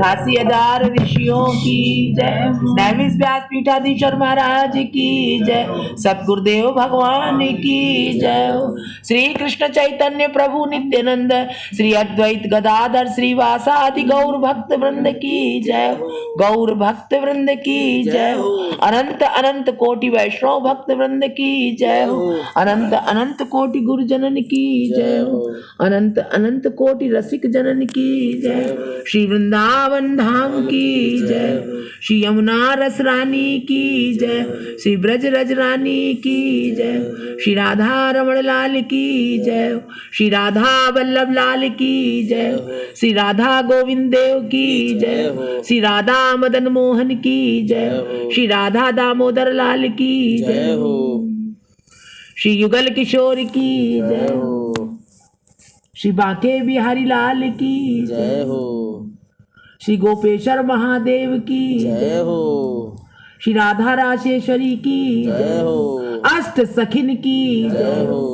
88,000 ऋषियों की जय। नैमिष व्यास पीठाधीश्वर महाराज की जय। सतगुरुदेव भगवान की जय। श्री कृष्ण चैतन्य प्रभु नित्यानंद श्री अद्वैत गदाधर श्रीवासादि गौर भक्त वृंद की जय। गौर भक्त वृंद की जय। अनंत अनंत कोटि वैष्णव भक्त वृंद की जय। अनंत अनंत कोटि गुरु जनन की जय। अनंत अनंत कोटि रसिक जनन की जय। श्री वृंदावन धाम की जय। श्री यमुना रस रानी की जय। श्री ब्रज रज रानी की जय। श्री राधा रमण लाल की जय। श्री राधा वल्लभ लाल की जय। श्री राधा गोविंद देव की जय। श्री राधा मदन मोहन की जय। श्री राधा दामोदर लाल की जय। श्री युगल किशोर की जय। श्री बांके बिहारी लाल की जय हो। श्री गोपेश्वर महादेव की जय हो। श्री राधा राजेश्वरी की जय हो। अष्ट सखिन की जय हो।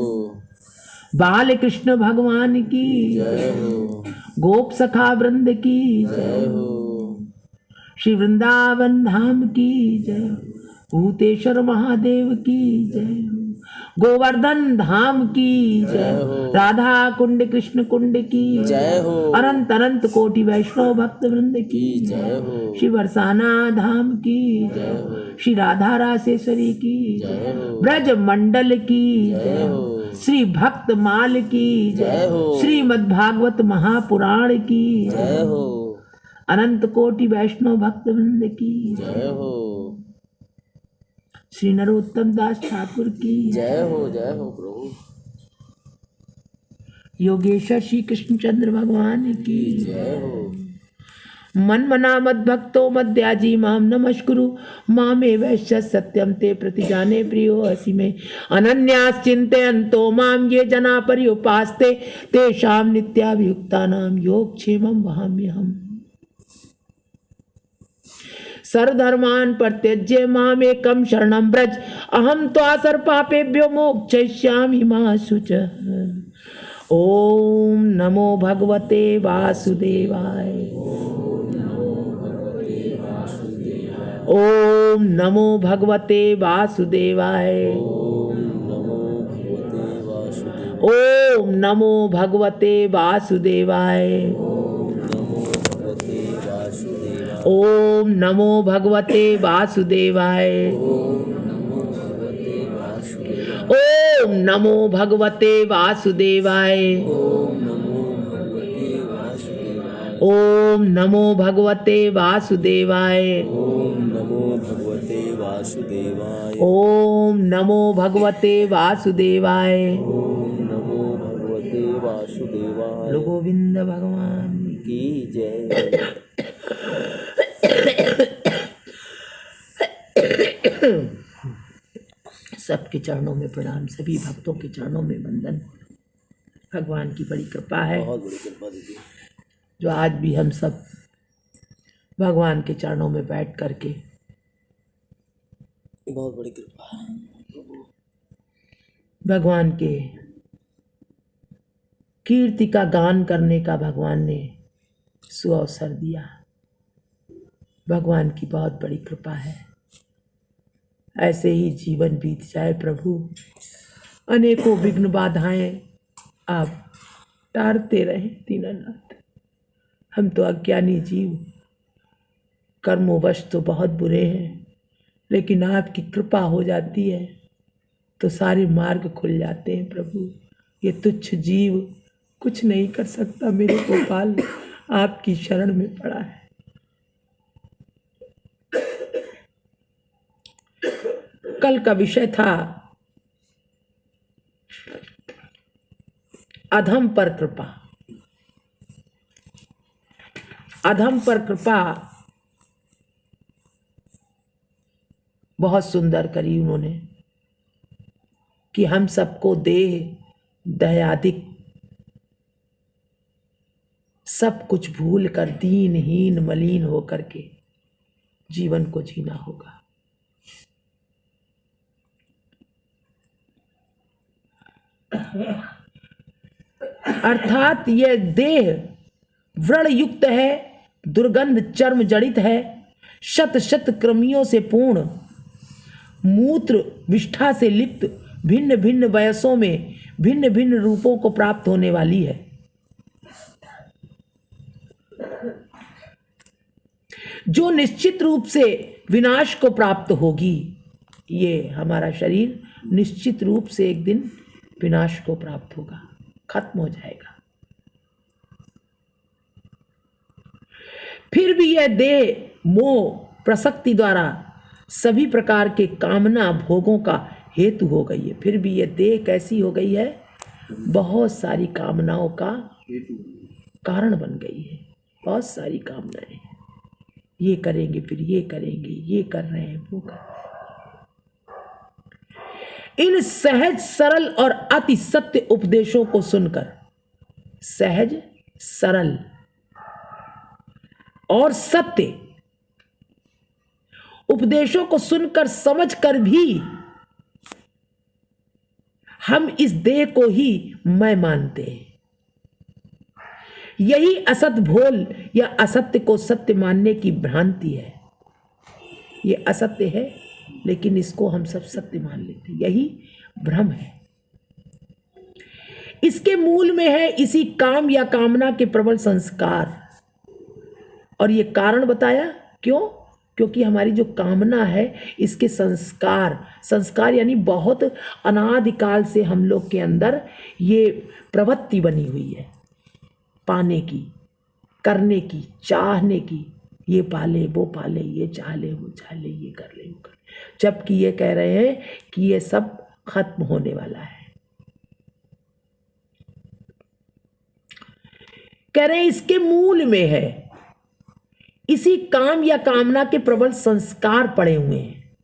बाल कृष्ण भगवान की जय हो। गोप सखा वृंद की जय हो। श्री वृंदावन धाम की जय। भूतेश्वर महादेव की जय हो। गोवर्धन धाम की जय हो। राधा कुंड कृष्ण कुंड की जय हो। अनंत अनंत कोटि वैष्णव भक्त वृंद की जय हो। श्री बरसाना धाम की जय हो। श्री राधा रासेश्वरी की जय हो। ब्रज मंडल की जय हो। श्री भक्त माल की जय हो। श्रीमद् भागवत महापुराण की जय हो। अनंत कोटि वैष्णव भक्त वृंद की जय हो। श्री नरोत्तम दास ठाकुर की जय हो प्रभु। योगेश्वर श्री कृष्णचंद्र भगवान की जय हो। मन मना मद भक्तो मद्याजी माम नमस्कुरु मामे वैश्य सत्यम ते प्रतिजाने प्रियो हसी में अनन्यास चिंतयन्तो माम ये जना पर्युपास्ते तेषां नित्याभियुक्तानां योगक्षेमं वहाम्यहम्। सर्वधर्मान् परित्यज्य मामेकं शरणं व्रज अहं त्वा सर्वपापेभ्यो मोक्षयिष्यामि मा शुचः। ओम नमो भगवते वासुदेवाय। ओम नमो भगवते वासुदेवाय। ओम नमो भगवते वासुदेवाय। ओम नमो भगवते वासुदेवाय। ओम नमो भगवते वासुदेवाय। ओम नमो भगवते वासुदेवाय। ओम नमो भगवते वासुदेवाय। गोविंद भगवान की जय। सबके चरणों में प्रणाम, सभी भक्तों के चरणों में वंदन। भगवान की बड़ी कृपा है, बहुत बड़ी कृपा दीदी, जो आज भी हम सब भगवान के चरणों में बैठ करके बहुत बड़ी कृपा है। भगवान के कीर्ति का गान करने का भगवान ने सुअवसर दिया। भगवान की बहुत बड़ी कृपा है। ऐसे ही जीवन बीत जाए प्रभु। अनेकों विघ्न बाधाएं आप टारते रहे दीनानाथ। हम तो अज्ञानी जीव, कर्मोवश तो बहुत बुरे हैं, लेकिन आपकी कृपा हो जाती है तो सारे मार्ग खुल जाते हैं प्रभु। ये तुच्छ जीव कुछ नहीं कर सकता, मेरे गोपाल आपकी शरण में पड़ा है। कल का विषय था अधम पर कृपा। अधम पर कृपा बहुत सुंदर करी उन्होंने कि हम सबको देह दयादिक सब कुछ भूल कर दीनहीन मलिन होकर के जीवन को जीना होगा। अर्थात यह देह व्रण युक्त है, दुर्गंध चर्म जड़ित है, शत शत कृमियों से पूर्ण, मूत्र विष्ठा से लिप्त, भिन्न भिन्न वयसों में भिन्न भिन्न रूपों को प्राप्त होने वाली है। जो निश्चित रूप से विनाश को प्राप्त होगी। ये हमारा शरीर निश्चित रूप से एक दिन विनाश को प्राप्त होगा, खत्म हो जाएगा। फिर भी यह देह मोह प्रसक्ति द्वारा सभी प्रकार के कामना भोगों का हेतु हो गई है। फिर भी यह देह कैसी हो गई है? बहुत सारी कामनाओं का कारण बन गई है। बहुत सारी कामनाएं, ये करेंगे फिर ये करेंगे, ये कर रहे हैं वो कर रहे हैं। इन सहज सरल और अति सत्य उपदेशों को सुनकर, सहज सरल और सत्य उपदेशों को सुनकर समझकर भी हम इस देह को ही मैं मानते हैं। यही असत भोल या असत्य को सत्य मानने की भ्रांति है। ये असत्य है लेकिन इसको हम सब सत्य मान लेते हैं, यही भ्रम है। इसके मूल में है इसी काम या कामना के प्रबल संस्कार। और ये कारण बताया क्यों? क्योंकि हमारी जो कामना है इसके संस्कार यानी बहुत अनादिकाल से हम लोग के अंदर ये प्रवृत्ति बनी हुई है, पाने की, करने की, चाहने की। ये पाले वो पाले, ये चाह ले वो चाह ले, ये कर ले वो कर ले। जबकि ये कह रहे हैं कि ये सब खत्म होने वाला है। कह रहे हैं इसके मूल में है इसी काम या कामना के प्रबल संस्कार पड़े हुए हैं।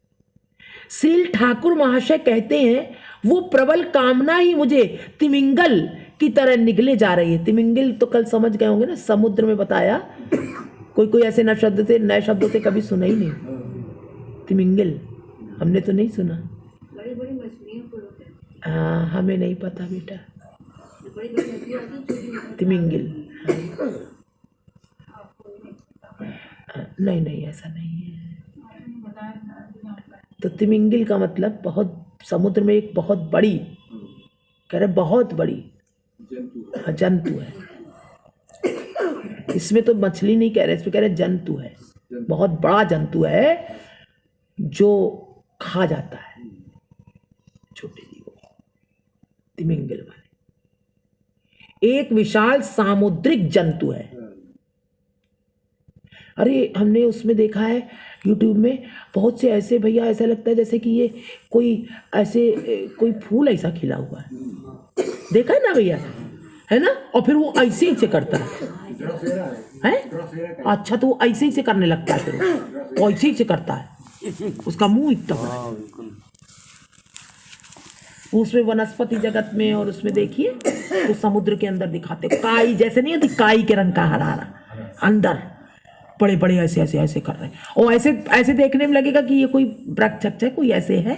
श्री ठाकुर महाशय कहते हैं वो प्रबल कामना ही मुझे तिमिंगल की तरह निगले जा रही है। तिमिंगल तो कल समझ गए होंगे ना, समुद्र में बताया। कोई ऐसे नए शब्दों से कभी सुना ही नहीं। तिमिंगल हमने तो नहीं सुना। बड़ी बड़ी मछलियां होते हैं। हाँ, हमें नहीं पता बेटा। बड़ी बड़ी मछलियां होती हैं, तिमिंगल नहीं ऐसा नहीं है। तो तिमिंगल का मतलब बहुत समुद्र में एक बहुत बड़ी, कह रहे बहुत बड़ी जंतु है। इसमें तो मछली नहीं कह रहे, इसमें कह रहे जंतु है। बहुत बड़ा जंतु है जो खा जाता है छोटे जीवों को, तिमिंगल वाले। एक विशाल सामुद्रिक जंतु है। अरे हमने उसमें देखा है YouTube में बहुत से ऐसे, भैया ऐसा लगता है जैसे कि ये कोई ऐसे कोई फूल ऐसा खिला हुआ है, देखा है ना भैया, है ना? और फिर वो ऐसे ही से करता है। अच्छा, तो वो ऐसे ही से करने लगता है, फिर वो ऐसे ही से करता है। उसका मुंह इतना बड़ा है। उसमें वनस्पति जगत में और उसमें देखिए तो समुद्र के अंदर दिखाते काई जैसे नहीं होती, काई के रंग का हरा अंदर बड़े बड़े ऐसे कर रहे हैं। और ऐसे देखने में लगेगा कि ये कोई वृक्ष है, कोई ऐसे है।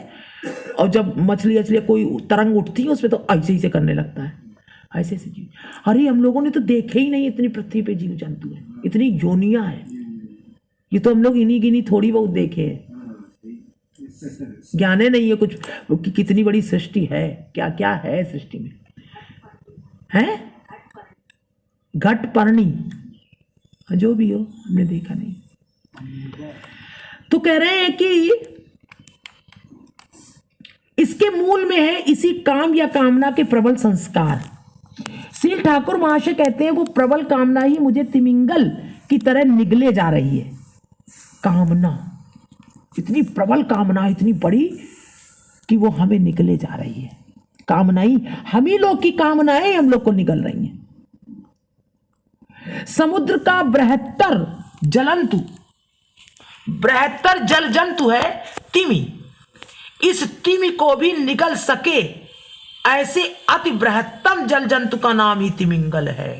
और जब मछली कोई तरंग उठती है उसमें तो ऐसे ही से करने लगता है, ऐसे जीव। अरे हम लोगों ने तो देखे ही नहीं इतनी पृथ्वी पे जीव जंतु है, इतनी योनियां है। ये तो हम लोग इन्हीं गिनी थोड़ी बहुत देखे हैं, ज्ञान नहीं है कुछ कि कितनी बड़ी सृष्टि है, क्या क्या है सृष्टि में, है घट परनी जो भी हो हमने देखा नहीं। तो कह रहे हैं कि इसके मूल में है इसी काम या कामना के प्रबल संस्कार। श्री ठाकुर महाशय कहते हैं वो प्रबल कामना ही मुझे तिमिंगल की तरह निगले जा रही है। कामना, इतनी प्रबल कामना, इतनी बड़ी कि वो हमें निगले जा रही है। कामना ही, हम ही लोग की कामनाएं हम लोग को निगल रही हैं। समुद्र का बृहत्तर जलंतु, बृहत्तर जल जंतु है तिमी। इस तिमी को भी निगल सके ऐसे अति बृहत्तम जल जंतु का नाम ही तिमिंगल है।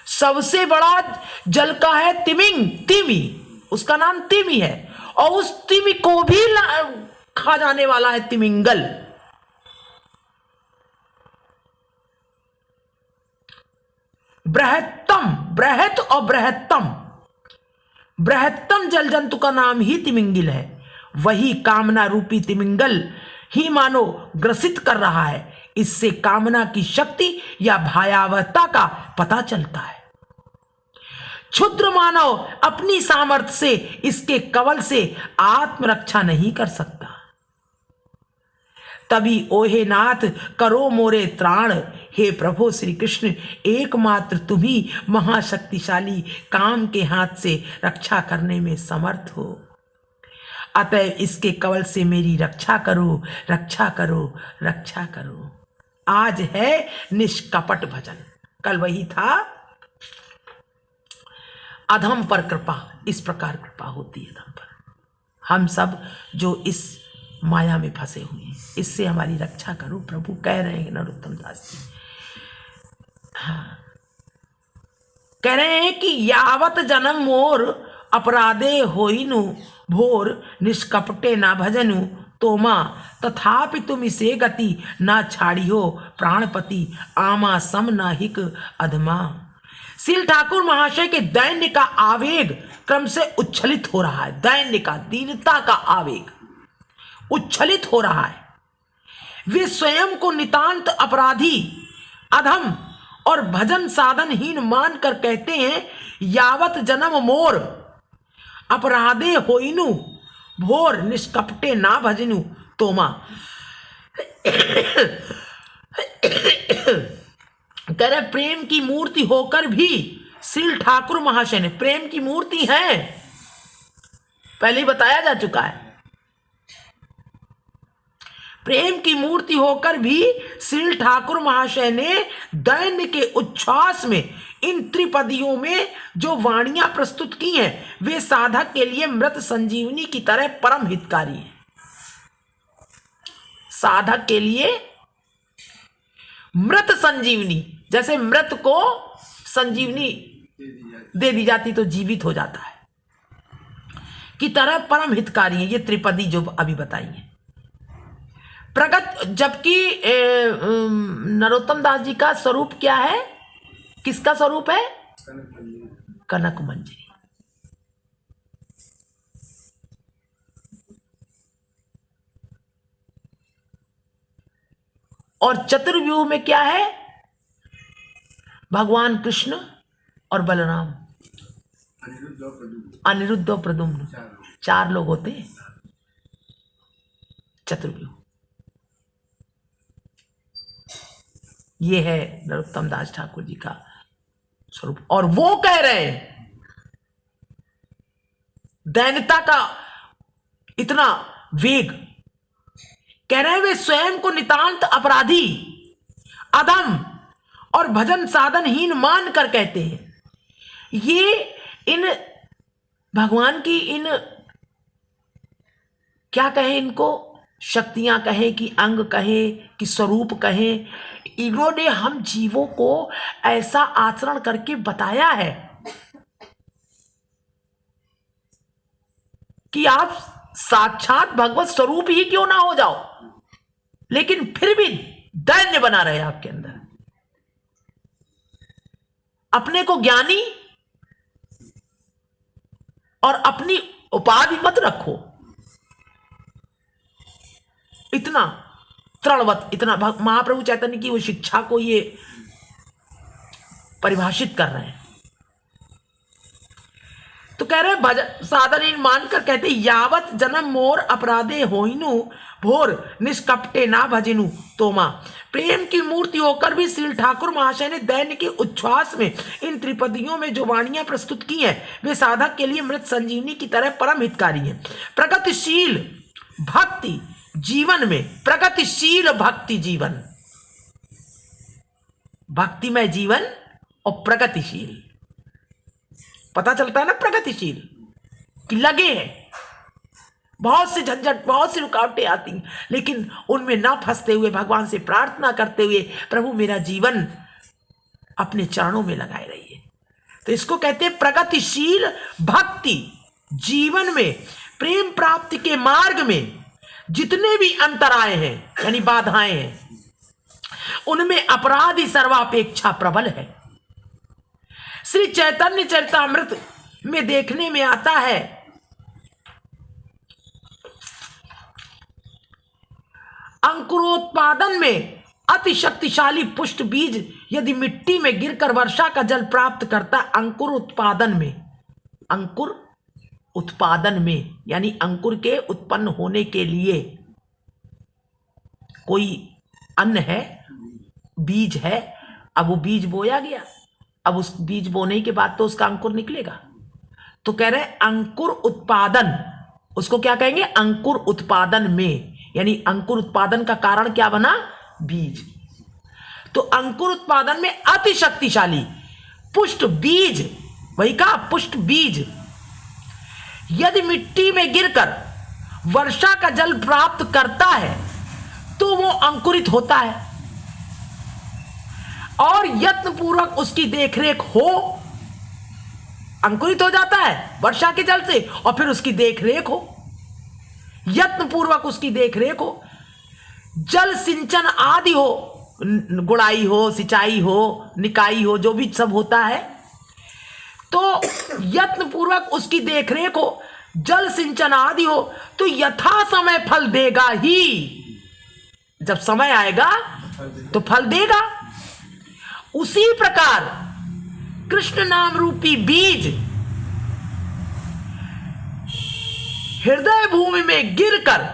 सबसे बड़ा जल का है तिमी, उसका नाम तिमी है, और उस तिमी को भी खा जाने वाला है तिमिंगल। बृहत्तम, बृहत और बृहत्तम, बृहत्तम जल जंतु का नाम ही तिमिंगल है। वही कामना रूपी तिमिंगल ही मानो ग्रसित कर रहा है। इससे कामना की शक्ति या भयावहता का पता चलता है। क्षुद्र मानव अपनी सामर्थ्य से इसके कवल से आत्मरक्षा नहीं कर सकता। तभी ओहे नाथ करो मोरे त्राण, हे प्रभु श्री कृष्ण एकमात्र तुम ही महाशक्तिशाली काम के हाथ से रक्षा करने में समर्थ हो। अतः इसके कवल से मेरी रक्षा करो, रक्षा करो, रक्षा करो। आज है निष्कपट भजन, कल वही था अधम पर कृपा। इस प्रकार कृपा होती है अधम पर। हम सब जो इस माया में फंसे हुए हैं, इससे हमारी रक्षा करो प्रभु, कह रहे हैं नरोत्तम दास जी। हाँ, कह रहे हैं कि यावत जन्म मोर अपराधे होइनु भोर, निष्कपटे ना भजनु तोमा, तथापि तुम इसे गति ना छाड़ियो प्राणपति, आमा सम ना हिक अधमा। श्री ठाकुर महाशय के दैन्य का आवेग क्रम से उच्छलित हो रहा है। दैन्य का, दीनता का आवेग उच्छलित हो रहा है। वे स्वयं को नितांत अपराधी, अधम और भजन साधनहीन मानकर कहते हैं, यावत जन्म मोर अपराधे होइनु भोर, निष्कपटे ना भजनु तोमा। कह रहे प्रेम की मूर्ति होकर भी श्री ठाकुर महाशय ने, प्रेम की मूर्ति है, पहले ही बताया जा चुका है। प्रेम की मूर्ति होकर भी श्री ठाकुर महाशय ने दैन्य के उच्छ्वास में इन त्रिपदियों में जो वाणियां प्रस्तुत की हैं, वे साधक के लिए मृत संजीवनी की तरह परम हितकारी हैं। साधक के लिए मृत संजीवनी, जैसे मृत को संजीवनी दे दी जाती तो जीवित हो जाता है, की तरह परम हितकारी है। ये त्रिपदी जो अभी बताई है प्रगट। जबकि नरोत्तम दास जी का स्वरूप क्या है, किसका स्वरूप है? कनक मंजरी। और चतुर्व्यूह में क्या है? भगवान कृष्ण और बलराम, अनिरुद्ध और प्रद्युम्न, चार लोग होते हैं चतुर्व्यूह। ये है नरोत्तम दास ठाकुर जी का स्वरूप। और वो कह रहे हैं दैन्यता का इतना वेग, कह रहे हैं वे स्वयं को नितांत अपराधी, अधम और भजन साधनहीन मानकर कहते हैं। ये इन भगवान की इन क्या कहें, इनको शक्तियां कहें कि अंग कहें कि स्वरूप कहें, इन्होंने हम जीवों को ऐसा आचरण करके बताया है कि आप साक्षात भगवत स्वरूप ही क्यों ना हो जाओ, लेकिन फिर भी दैन्य बना रहे आपके अंदर। अपने को ज्ञानी और अपनी उपाधि मत रखो, इतना तृणवत, इतना महाप्रभु चैतन्य की वो शिक्षा को ये परिभाषित कर रहे हैं। तो कह रहे भजन साधन मानकर कहते यावत जन्म मोर अपराधे होइनु भोर निष्कपटे ना भजिनु तोमा। प्रेम की मूर्ति होकर भी श्री ठाकुर महाशय ने दैन्य के उच्छ्वास में इन त्रिपदियों में जो वाणियां प्रस्तुत की हैं वे साधक के लिए मृत संजीवनी की तरह परम हितकारी हैं। प्रगतिशील भक्ति जीवन में, प्रगतिशील भक्ति जीवन, भक्तिमय जीवन और प्रगतिशील, पता चलता है ना प्रगतिशील कि लगे हैं, बहुत से झंझट बहुत सी रुकावटें आती हैं, लेकिन उनमें ना फंसते हुए भगवान से प्रार्थना करते हुए प्रभु मेरा जीवन अपने चरणों में लगाए रहिए। तो इसको कहते हैं प्रगतिशील भक्ति जीवन में। प्रेम प्राप्ति के मार्ग में जितने भी अंतराय हैं यानी बाधाएं हैं, उनमें अपराध ही सर्वापेक्षा प्रबल है। श्री चैतन्य चरितामृत में देखने में आता है अंकुरोत्पादन में अति शक्तिशाली पुष्ट बीज यदि मिट्टी में गिरकर वर्षा का जल प्राप्त करता, अंकुर उत्पादन में यानी अंकुर के उत्पन्न होने के लिए कोई अन्न है, बीज है, अब वो बीज बोया गया, अब उस बीज बोने के बाद तो उसका अंकुर निकलेगा। तो कह रहे अंकुर उत्पादन, उसको क्या कहेंगे अंकुर उत्पादन में, यानी अंकुर उत्पादन का कारण क्या बना बीज। तो अंकुर उत्पादन में अति शक्तिशाली पुष्ट बीज, वही कहा पुष्ट बीज यदि मिट्टी में गिरकर वर्षा का जल प्राप्त करता है तो वो अंकुरित होता है और यत्न पूर्वक उसकी देखरेख हो, अंकुरित हो जाता है वर्षा के जल से और फिर उसकी देखरेख हो, यत्न पूर्वक उसकी देखरेख हो, जल सिंचन आदि हो, गुड़ाई हो, सिंचाई हो, निकाई हो, जो भी सब होता है, तो यत्न पूर्वक उसकी देखरेख हो, जल सिंचन आदि हो तो यथा समय फल देगा ही। जब समय आएगा तो फल देगा। उसी प्रकार कृष्ण नाम रूपी बीज हृदय भूमि में गिरकर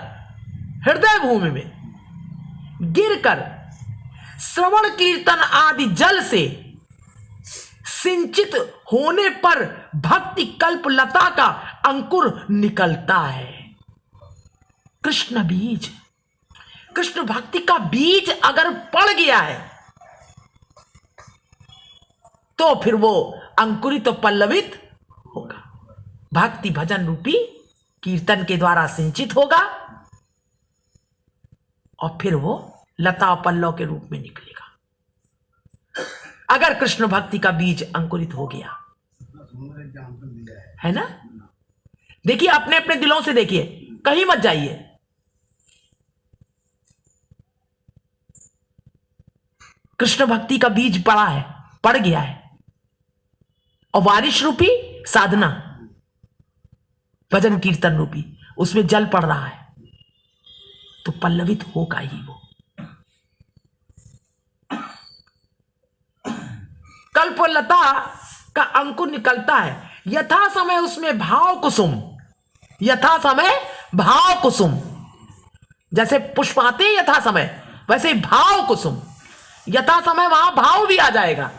श्रवण कीर्तन आदि जल से सिंचित होने पर भक्ति कल्प लता का अंकुर निकलता है। कृष्ण बीज, कृष्ण भक्ति का बीज अगर पड़ गया है तो फिर वो अंकुरित तो पल्लवित होगा, भक्ति भजन रूपी कीर्तन के द्वारा सिंचित होगा और फिर वो लता पल्लव के रूप में निकलेगा। अगर कृष्ण भक्ति का बीज अंकुरित हो गया है ना। देखिए अपने अपने दिलों से देखिए, कहीं मत जाइए। कृष्ण भक्ति का बीज पड़ गया है और बारिश रूपी साधना भजन कीर्तन रूपी उसमें जल पड़ रहा है तो पल्लवित होगा ही वो। कल्पलता का अंकुर निकलता है, यथा समय उसमें भाव कुसुम, यथा समय भाव कुसुम, जैसे पुष्प आते हैं यथा समय, वैसे भाव कुसुम, यथा समय वहां भाव भी आ जाएगा,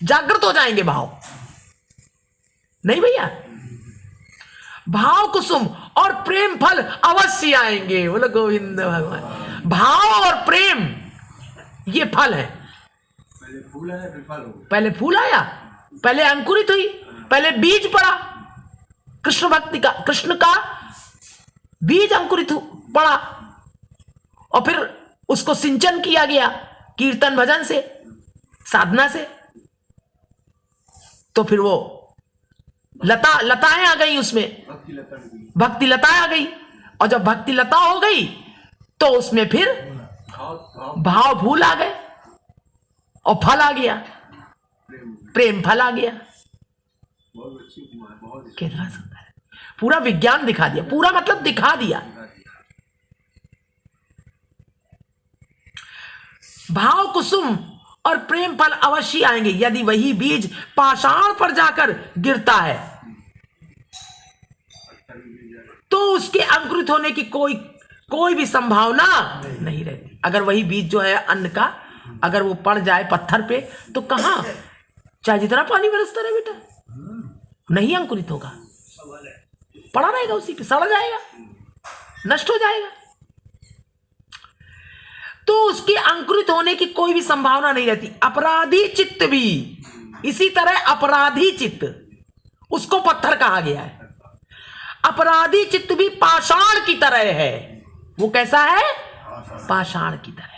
जागृत हो जाएंगे भाव, नहीं भैया, भाव कुसुम और प्रेम फल अवश्य आएंगे। बोलो गोविंद भगवान। भाव और प्रेम ये फल है। पहले फूल आया, पहले अंकुरित हुई, पहले बीज पड़ा कृष्ण भक्ति का, कृष्ण का बीज अंकुरित पड़ा और फिर उसको सिंचन किया गया कीर्तन भजन से, साधना से, तो फिर वो लताएं आ गई, उसमें भक्ति लताएं आ गई और जब भक्ति लता हो गई तो उसमें फिर भाव फूल आ गए और फल आ गया, प्रेम फल आ गया। कितना सुंदर है, पूरा विज्ञान दिखा दिया, पूरा मतलब दिखा दिया। भाव कुसुम और प्रेम फल अवश्य आएंगे यदि वही बीज पाषाण पर जाकर गिरता है तो उसके अंकुरित होने की कोई भी संभावना नहीं रहती। अगर वही बीज जो है अन्न का, अगर वो पड़ जाए पत्थर पे तो कहां, चाहे जितना पानी बरसता रहे बेटा, नहीं अंकुरित होगा, पड़ा रहेगा उसी पे, सड़ जाएगा, नष्ट हो जाएगा। तो उसके अंकुरित होने की कोई भी संभावना नहीं रहती। अपराधी चित्त भी इसी तरह, अपराधी चित्त उसको पत्थर कहा गया है। अपराधी चित्त भी पाषाण की तरह है। वो कैसा है? पाषाण की तरह है।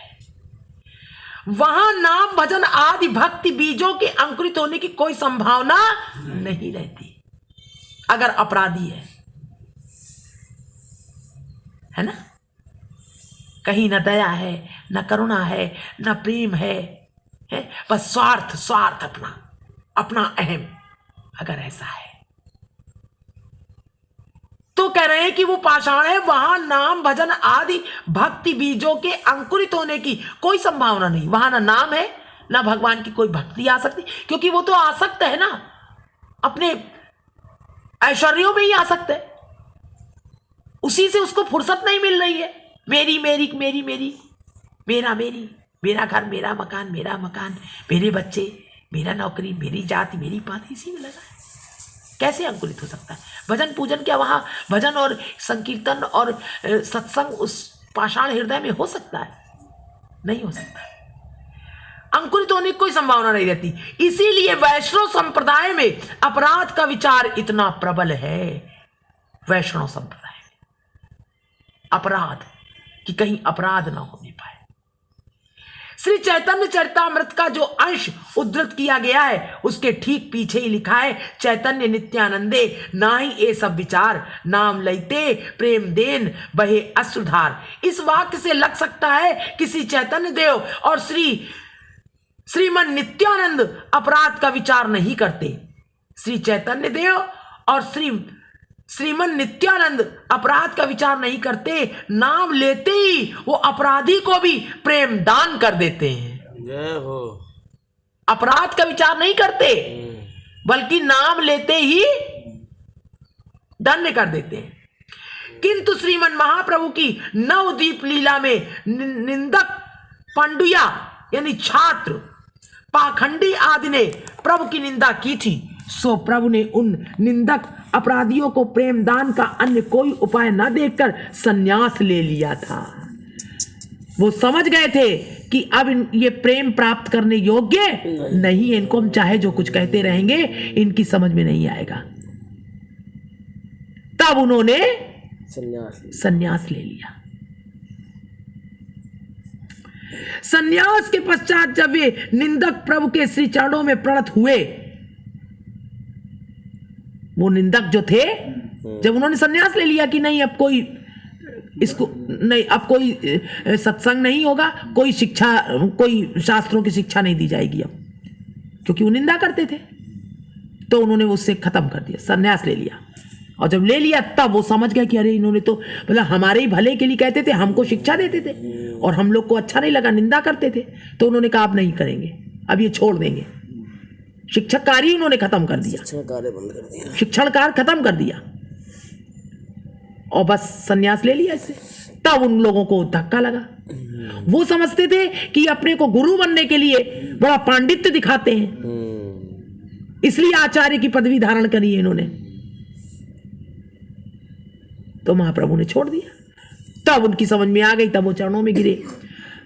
वहां नाम भजन आदि भक्ति बीजों के अंकुरित होने की कोई संभावना नहीं रहती अगर अपराधी है ना। कहीं न दया है, न करुणा है, न प्रेम है, बस स्वार्थ अपना अहम अगर ऐसा है तो कह रहे हैं कि वो पाषाण है। वहां नाम भजन आदि भक्ति बीजों के अंकुरित होने की कोई संभावना नहीं। वहां ना नाम है, ना भगवान की कोई भक्ति आ सकती, क्योंकि वो तो आसक्त है ना, अपने ऐश्वर्यों में ही आसक्त है, उसी से उसको फुर्सत नहीं मिल रही है। मेरी मेरी मेरी मेरी, मेरा मेरी, मेरा घर, मेरा मकान, मेरे बच्चे, मेरा नौकरी, मेरी जाति, मेरी पाति, इसी में लगा है। कैसे अंकुरित हो सकता है? भजन पूजन क्या वहां भजन और संकीर्तन और सत्संग उस पाषाण हृदय में हो सकता है? नहीं हो सकता। अंकुरित होने की कोई संभावना नहीं रहती। इसीलिए वैष्णव संप्रदाय में अपराध का विचार इतना प्रबल है। वैष्णव संप्रदाय में अपराध, कि कहीं अपराध ना होने पाए। श्री चैतन्य चरितामृत का जो अंश उद्धृत किया गया है उसके ठीक पीछे ही लिखा है, चैतन्य नित्यानंदे नाही ये सब विचार, नाम लैते प्रेम देन बहे अश्रुधार। इस वाक्य से लग सकता है कि श्री चैतन्य देव और श्रीमन नित्यानंद अपराध का विचार नहीं करते। श्री चैतन्य देव और श्रीमन नित्यानंद अपराध का विचार नहीं करते, नाम लेते ही वो अपराधी को भी प्रेम दान कर देते हैं। जय हो। अपराध का विचार नहीं करते, बल्कि नाम लेते ही दंड कर देते हैं। किंतु श्रीमन महाप्रभु की नवद्वीप लीला में निंदक पंडुया यानी छात्र पाखंडी आदि ने प्रभु की निंदा की थी, सो प्रभु ने उन निंदक अपराधियों को प्रेम दान का अन्य कोई उपाय न देखकर संन्यास ले लिया था। वो समझ गए थे कि अब ये प्रेम प्राप्त करने योग्य नहीं है, इनको हम चाहे जो कुछ कहते रहेंगे इनकी समझ में नहीं आएगा। तब उन्होंने संन्यास ले लिया। संन्यास के पश्चात जब वे निंदक प्रभु के श्री चरणों में प्रणत हुए, वो निंदक जो थे, जब उन्होंने संन्यास ले लिया कि नहीं अब कोई इसको नहीं, अब कोई सत्संग नहीं होगा, कोई शिक्षा, कोई शास्त्रों की शिक्षा नहीं दी जाएगी अब, क्योंकि वो निंदा करते थे, तो उन्होंने उससे खत्म कर दिया, संन्यास ले लिया। और जब ले लिया तब वो समझ गए कि अरे इन्होंने तो मतलब हमारे ही भले के लिए कहते थे, हमको शिक्षा देते थे और हम लोग को अच्छा नहीं लगा, निंदा करते थे, तो उन्होंने कहा अब नहीं करेंगे, अब ये छोड़ देंगे। शिक्षक कार्य उन्होंने खत्म कर दिया, शिक्षण कार्य खत्म कर दिया और बस संन्यास ले लिया इससे। तब उन लोगों को धक्का लगा। वो समझते थे कि अपने को गुरु बनने के लिए बड़ा पांडित्य दिखाते हैं, इसलिए आचार्य की पदवी धारण करी है इन्होंने, तो महाप्रभु ने छोड़ दिया। तब उनकी समझ में आ गई, तब वो चरणों में गिरे।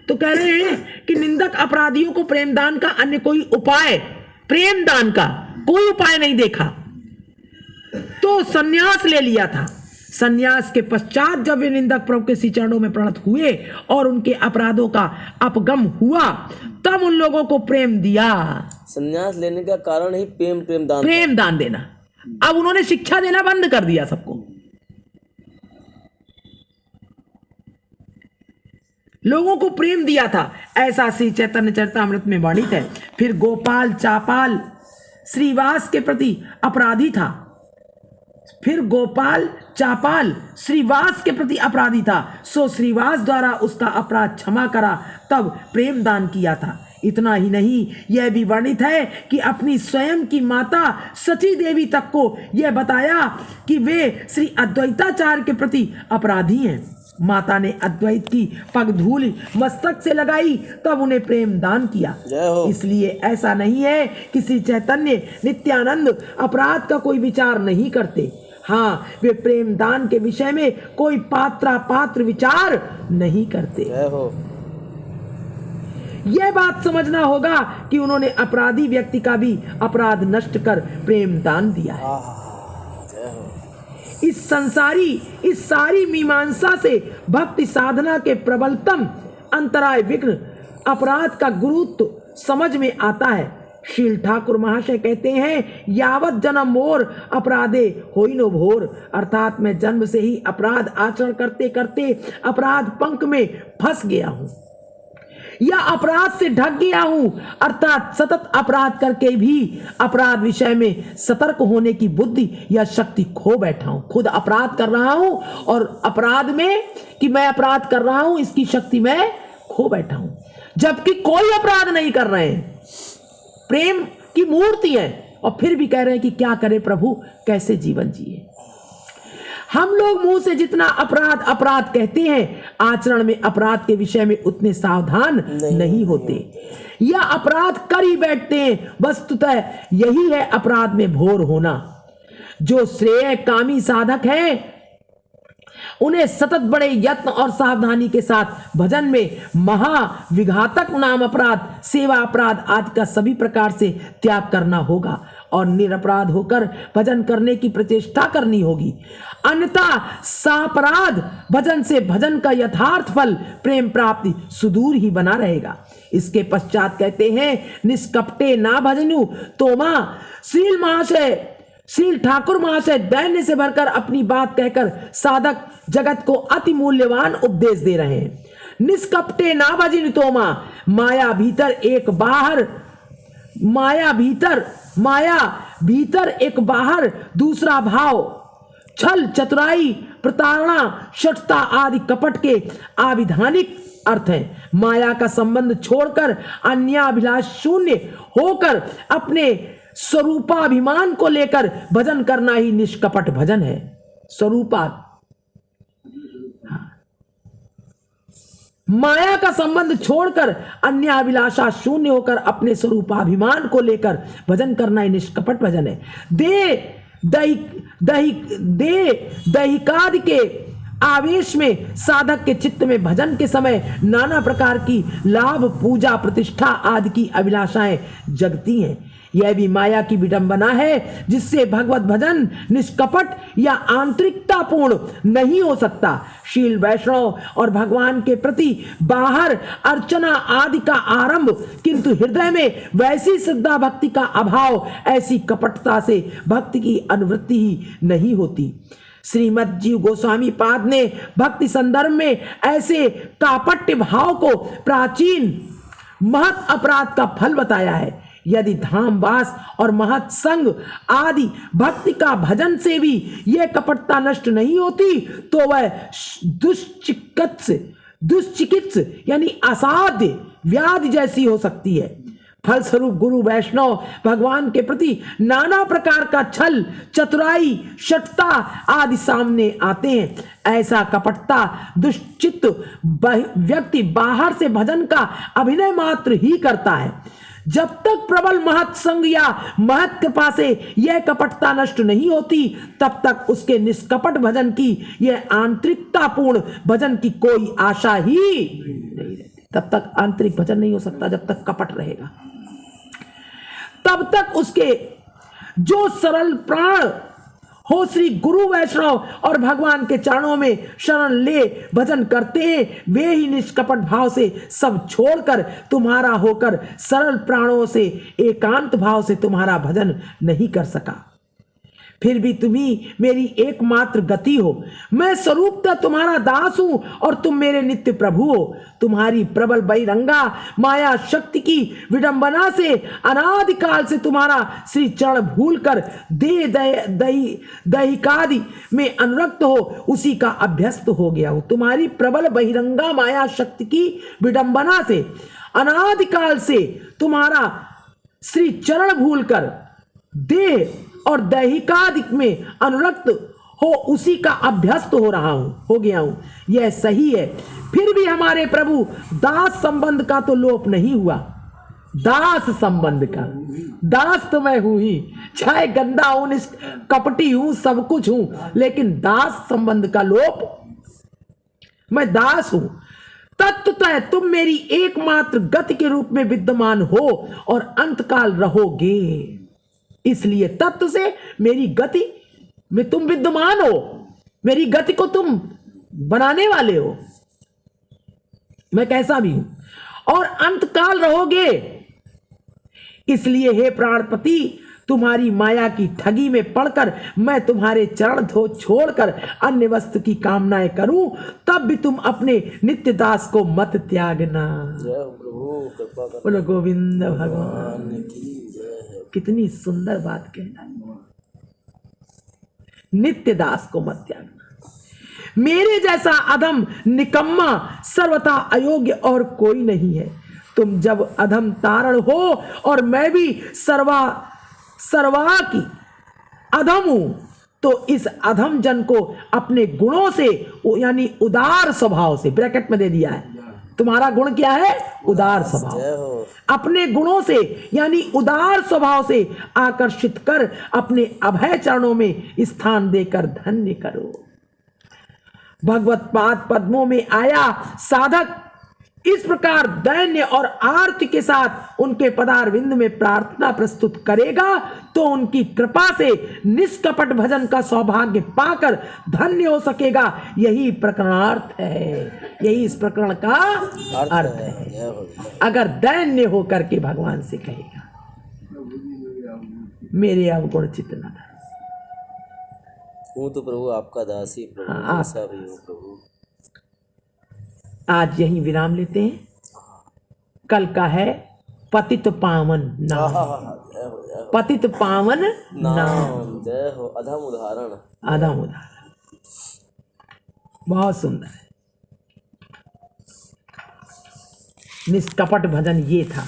तो कह रहे हैं कि निंदक अपराधियों को प्रेमदान का अन्य कोई उपाय, प्रेमदान का कोई उपाय नहीं देखा, तो संन्यास ले लिया था। संन्यास के पश्चात जब वे निंदक प्रभु के श्री चरणों में प्रणत हुए और उनके अपराधों का अपगम हुआ, तब उन लोगों को प्रेम दिया। संन्यास लेने का कारण ही प्रेम दान देना। अब उन्होंने शिक्षा देना बंद कर दिया सबको, लोगों को प्रेम दिया था। ऐसा श्री चैतन्य चरितामृत में वर्णित है। फिर गोपाल चापाल श्रीवास के प्रति अपराधी था, फिर गोपाल चापाल श्रीवास के प्रति अपराधी था, सो श्रीवास द्वारा उसका अपराध क्षमा करा, तब प्रेम दान किया था। इतना ही नहीं, यह भी वर्णित है कि अपनी स्वयं की माता सची देवी तक को यह बताया कि वे श्री अद्वैताचार्य के प्रति अपराधी हैं। माता ने अद्वैत की पगधूल मस्तक से लगाई, तब उन्हें प्रेम दान किया। जय हो। इसलिए ऐसा नहीं है कि श्री चैतन्य नित्यानंद अपराध का कोई विचार नहीं करते। हाँ, वे प्रेम दान के विषय में कोई पात्र विचार नहीं करते। जय हो। यह बात समझना होगा कि उन्होंने अपराधी व्यक्ति का भी अपराध नष्ट कर प्रेम दान दिया है। जय हो। इस सारी मीमांसा से भक्ति साधना के प्रबलतम अंतराय विघ्न अपराध का गुरुत्व समझ में आता है। शील ठाकुर महाशय कहते हैं, यावत जन्म मोर अपराधे होई नो भोर, अर्थात मैं जन्म से ही अपराध आचरण करते करते अपराध पंख में फंस गया हूं या अपराध से ढक गया हूं, अर्थात सतत अपराध करके भी अपराध विषय में सतर्क होने की बुद्धि या शक्ति खो बैठा हूं। खुद अपराध कर रहा हूं और अपराध में कि मैं अपराध कर रहा हूं इसकी शक्ति मैं खो बैठा हूं, जबकि कोई अपराध नहीं कर रहे हैं, प्रेम की मूर्ति है, और फिर भी कह रहे हैं कि क्या करे प्रभु, कैसे जीवन जिए। हम लोग मुंह से जितना अपराध अपराध कहते हैं, आचरण में अपराध के विषय में उतने सावधान नहीं होते या अपराध कर ही बैठते हैं। वस्तुतः यही है अपराध में भोर होना। जो श्रेय कामी साधक हैं, उन्हें सतत बड़े यत्न और सावधानी के साथ भजन में महाविघातक नाम अपराध, सेवा अपराध आदि का सभी प्रकार से त्याग करना होगा और निरपराध होकर भजन करने की प्रचेष्टा करनी होगी। अन्यथा सापराध भजन से भजन का यथार्थ फल प्रेम प्राप्ति सुदूर ही बना रहेगा। इसके पश्चात कहते हैं, निष्कपटे ना भजनु तोमा। श्रील ठाकुर महाशय दैन्य से भरकर अपनी बात कहकर साधक जगत को अति मूल्यवान उपदेश दे रहे हैं। निष्कपटे ना भजनु तोमा, माया भीतर एक बाहर दूसरा भाव, छल चतुराई प्रताड़ना शठता आदि कपट के आविधानिक अर्थ है। माया का संबंध छोड़कर अन्याभिलाष शून्य होकर अपने स्वरूपाभिमान को लेकर भजन करना ही निष्कपट भजन है। माया का संबंध छोड़कर अन्य अभिलाषा शून्य होकर अपने स्वरूपाभिमान को लेकर भजन करना ही निष्कपट भजन है। दैहिकादि के आवेश में साधक के चित्त में भजन के समय नाना प्रकार की लाभ पूजा प्रतिष्ठा आदि की अभिलाषाएं जगती हैं। यह भी माया की विडंबना है, जिससे भगवत भजन निष्कपट या आंतरिकतापूर्ण नहीं हो सकता। शील वैष्णव और भगवान के प्रति बाहर अर्चना आदि का आरंभ, किंतु हृदय में वैसी श्रद्धा भक्ति का अभाव, ऐसी कपटता से भक्ति की अनुवृत्ति ही नहीं होती। श्रीमद जीव गोस्वामी पाद ने भक्ति संदर्भ में ऐसे कापट्य भाव को प्राचीन महत अपराध का फल बताया है। यदि धामवास और महत संग आदि भक्ति का भजन से भी यह कपटता नष्ट नहीं होती, तो वह दुष्चिकित्स यानी असाध्य व्याधि जैसी हो सकती है। फलस्वरूप गुरु वैष्णव भगवान के प्रति नाना प्रकार का छल चतुराई शठता आदि सामने आते हैं। ऐसा कपटता दुष्चित्त व्यक्ति बाहर से भजन का अभिनय मात्र ही करता है। जब तक प्रबल महत संग या महत कृपा से यह कपटता नष्ट नहीं होती, तब तक उसके निष्कपट भजन की यह आंतरिकतापूर्ण भजन की कोई आशा ही नहीं रहती। तब तक आंतरिक भजन नहीं हो सकता जब तक कपट रहेगा। तब तक उसके जो सरल प्राण हो श्री गुरु वैष्णव और भगवान के चरणों में शरण ले भजन करते हैं, वे ही निष्कपट भाव से सब छोड़कर तुम्हारा होकर सरल प्राणों से एकांत भाव से तुम्हारा भजन नहीं कर सका। फिर भी तुम्ही मेरी एकमात्र गति हो। मैं स्वरूपतः तुम्हारा दास हूं और तुम मेरे नित्य प्रभु हो। तुम्हारी प्रबल बहिरंगा माया शक्ति की विडंबना से अनादिकाल से तुम्हारा श्री चरण भूलकर दैहिकादि में अनुरक्त हो उसी का अभ्यस्त हो गया हूं। तुम्हारी प्रबल बहिरंगा माया शक्ति की विडंबना से अनादिकाल से तुम्हारा श्री चरण भूलकर देह और दैहिकादिक में अनुरक्त हो उसी का अभ्यस्त हो गया हूं। यह सही है। फिर भी हमारे प्रभु दास संबंध का तो लोप नहीं हुआ। दास संबंध का, दास तो मैं हूं ही, चाहे गंदा हूं, कपटी हूं, सब कुछ हूं, लेकिन दास संबंध का लोप, मैं दास हूं। तत्वतः तुम मेरी एकमात्र गति के रूप में विद्यमान हो और अंतकाल रहोगे। इसलिए तत्व से मेरी गति में तुम विद्यमान हो, मेरी गति को तुम बनाने वाले हो, मैं कैसा भी हूं, और अंतकाल रहोगे। इसलिए हे प्राणपति, तुम्हारी माया की ठगी में पड़कर मैं तुम्हारे चरण धो छोड़कर अन्य वस्तु की कामनाएं करूं, तब भी तुम अपने नित्य दास को मत त्यागना। जय हो प्रभु, कृपा कर। बोलो गोविंद भगवान की। कितनी सुंदर बात कहना, नित्य दास को मत त्यागना। मेरे जैसा अधम निकम्मा सर्वथा अयोग्य और कोई नहीं है। तुम जब अधम तारण हो और मैं भी सर्वा की अधम हूं, तो इस अधम जन को अपने गुणों से, यानी उदार स्वभाव से, ब्रैकेट में दे दिया है, तुम्हारा गुण क्या है? उदार स्वभाव। अपने गुणों से यानी उदार स्वभाव से आकर्षित कर अपने अभय चरणों में स्थान देकर धन्य करो। भगवत पाद पद्मों में आया साधक इस प्रकार दैन्य और आर्ति के साथ उनके पदारविंद में प्रार्थना प्रस्तुत करेगा तो उनकी कृपा से निष्कपट भजन का सौभाग्य पाकर धन्य हो सकेगा। यही प्रकरणार्थ है, यही इस प्रकरण का अर्थ है। अगर दैन्य होकर के भगवान से कहेगा मेरे अवगुण चित्त हूँ तो प्रभु आपका दासी प्रभु, ऐसा भी हो प्रभु। आज यहीं विराम लेते हैं। कल का है पतित पावन नाम। पतित पावन नाम। जय हो। अधम उदाहरण। अधम उदाहरण बहुत सुंदर है। निष्कपट भजन ये था।